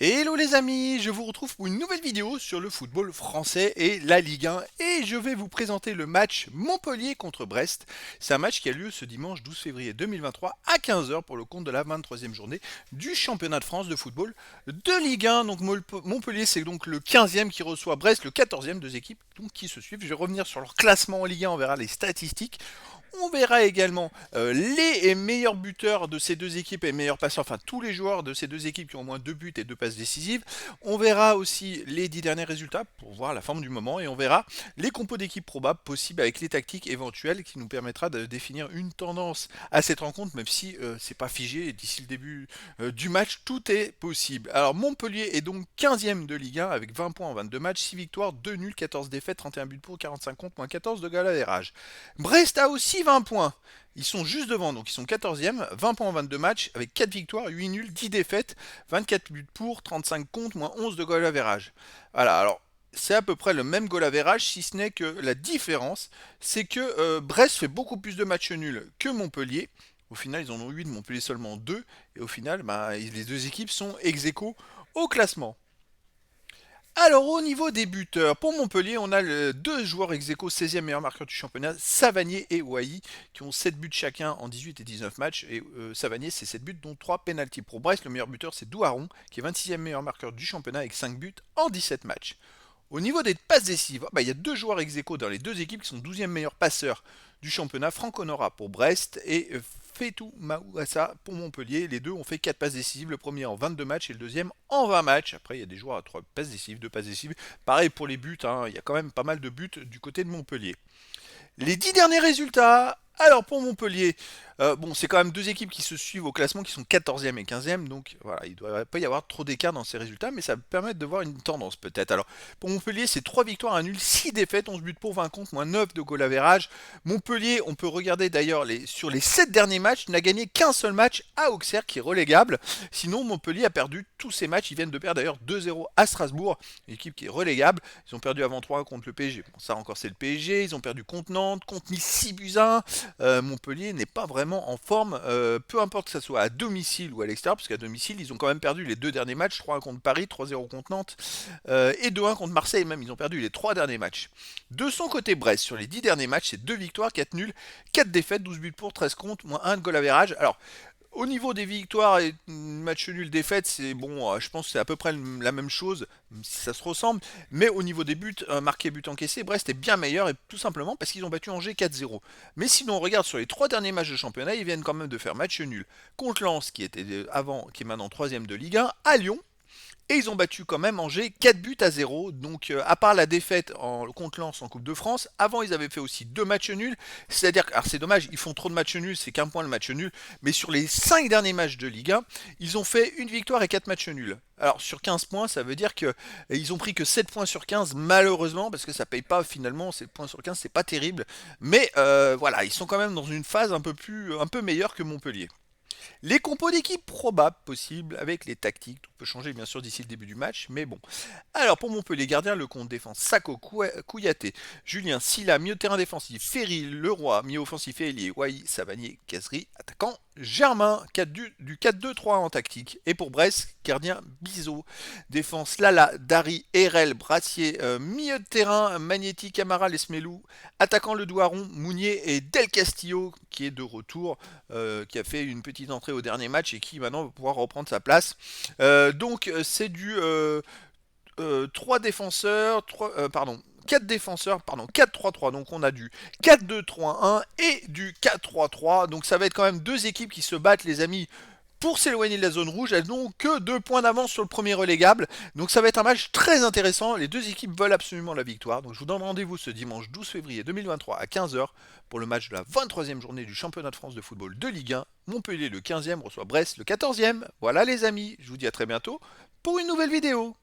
Hello les amis, je vous retrouve pour une nouvelle vidéo sur le football français et la Ligue 1 et je vais vous présenter le match Montpellier contre Brest. C'est un match qui a lieu ce dimanche 12 février 2023 à 15 heures pour le compte de la 23e journée du championnat de France de football de Ligue 1. Donc Montpellier c'est donc le 15e qui reçoit Brest, le 14e, deux équipes donc, qui se suivent. Je vais revenir sur leur classement en Ligue 1, on verra les statistiques. On verra également les meilleurs buteurs de ces deux équipes et meilleurs passeurs, enfin tous les joueurs de ces deux équipes qui ont au moins deux buts et deux passes décisives. On verra aussi les 10 derniers résultats pour voir la forme du moment et on verra les compos d'équipes probables possibles avec les tactiques éventuelles qui nous permettra de définir une tendance à cette rencontre, même si c'est pas figé et d'ici le début du match, tout est possible. Alors Montpellier est donc 15e de Ligue 1 avec 20 points en 22 matchs, 6 victoires, 2 nuls, 14 défaites, 31 buts pour, 45 contre, moins 14 de goal average. Brest a aussi 20 points. Ils sont juste devant, donc ils sont 14e, 20 points en 22 matchs, avec 4 victoires, 8 nuls, 10 défaites, 24 buts pour, 35 contre, moins 11 de goal average. Voilà, alors c'est à peu près le même goal average, si ce n'est que la différence, c'est que Brest fait beaucoup plus de matchs nuls que Montpellier. Au final, ils en ont 8, Montpellier seulement 2, et au final, bah, les deux équipes sont ex-aequo au classement. Alors au niveau des buteurs, pour Montpellier, on a deux joueurs ex-aequo 16e meilleur marqueur du championnat, Savanier et Wai, qui ont 7 buts chacun en 18 et 19 matchs. Et Savanier, c'est 7 buts, dont 3 pénaltys. Pour Brest, le meilleur buteur, c'est Douaron, qui est 26e meilleur marqueur du championnat avec 5 buts en 17 matchs. Au niveau des passes décisives, il y a deux joueurs ex-aequo dans les deux équipes qui sont 12e meilleur passeur du championnat, Franck Honora pour Brest et Fetou Maouassa pour Montpellier. Les deux ont fait 4 passes décisives, le premier en 22 matchs et le deuxième en 20 matchs. Après, il y a des joueurs à 3 passes décisives, 2 passes décisives. Pareil pour les buts, hein, il y a quand même pas mal de buts du côté de Montpellier. Les 10 derniers résultats. Alors pour Montpellier, bon, c'est quand même deux équipes qui se suivent au classement qui sont 14e et 15e, donc voilà, il ne doit pas y avoir trop d'écart dans ces résultats, mais ça va permettre de voir une tendance peut-être. Alors pour Montpellier, c'est 3 victoires, un nul, 6 défaites, 11 buts pour, 20 contre, moins 9 de goal average. Montpellier, on peut regarder d'ailleurs sur les 7 derniers matchs, n'a gagné qu'un seul match à Auxerre qui est relégable. Sinon, Montpellier a perdu tous ses matchs, ils viennent de perdre d'ailleurs 2-0 à Strasbourg, une équipe qui est relégable. Ils ont perdu avant 3 contre le PSG. Bon, ça encore c'est le PSG, ils ont perdu contre Nantes, contre Nice 6 buts 1. Montpellier n'est pas vraiment en forme, peu importe que ce soit à domicile ou à l'extérieur, parce qu'à domicile, ils ont quand même perdu les deux derniers matchs, 3-1 contre Paris, 3-0 contre Nantes, et 2-1 contre Marseille, même, ils ont perdu les 3 derniers matchs. De son côté, Brest, sur les 10 derniers matchs, c'est 2 victoires, 4 nuls, 4 défaites, 12 buts pour, 13 contre, moins 1 de goal average. Alors, au niveau des victoires et matchs nuls, défaites, c'est bon, je pense que c'est à peu près la même chose, même si ça se ressemble. Mais au niveau des buts, marqués, buts encaissés, Brest est bien meilleur, et tout simplement parce qu'ils ont battu Angers 4-0. Mais sinon, on regarde sur les 3 derniers matchs de championnat, ils viennent quand même de faire match nul contre Lens, qui était avant, qui est maintenant 3 de Ligue 1, à Lyon. Et ils ont battu quand même Angers 4 buts à 0. Donc à part la défaite contre Lens en Coupe de France, avant ils avaient fait aussi deux matchs nuls. C'est-à-dire que, alors c'est dommage, ils font trop de matchs nuls, c'est qu'un point le match nul. Mais sur les 5 derniers matchs de Ligue 1, ils ont fait une victoire et 4 matchs nuls. Alors sur 15 points, ça veut dire qu'ils ont pris que 7 points sur 15 malheureusement, parce que ça paye pas finalement, 7 points sur 15, c'est pas terrible. Mais voilà, ils sont quand même dans une phase un peu meilleure que Montpellier. Les compos d'équipe probables possibles avec les tactiques. Tout peut changer bien sûr d'ici le début du match, mais bon. Alors pour Montpellier, gardien, le compte défense Sako Kouyaté, Julien Silla, milieu de terrain défensif, Ferry, Leroy, milieu offensif et ailier, Wai, Savanier, Cazerie, attaquant, Germain, du 4-2-3 en tactique. Et pour Brest, gardien Bizot, défense Lala, Dari, Erel, Brassier, milieu de terrain Magnéti, Camara, Lesmelou, attaquant le Douaron, Mounier et Del Castillo qui est de retour, qui a fait une petite entrée au dernier match et qui maintenant va pouvoir reprendre sa place. Donc c'est du 3 défenseurs, 4 défenseurs, pardon, 4-3-3. Donc on a du 4-2-3-1 et du 4-3-3. Donc ça va être quand même deux équipes qui se battent, les amis, pour s'éloigner de la zone rouge. Elles n'ont que 2 points d'avance sur le premier relégable. Donc ça va être un match très intéressant. Les deux équipes veulent absolument la victoire. Donc je vous donne rendez-vous ce dimanche 12 février 2023 à 15 heures pour le match de la 23e journée du championnat de France de football de Ligue 1. Montpellier le 15e reçoit Brest le 14e. Voilà les amis, je vous dis à très bientôt pour une nouvelle vidéo.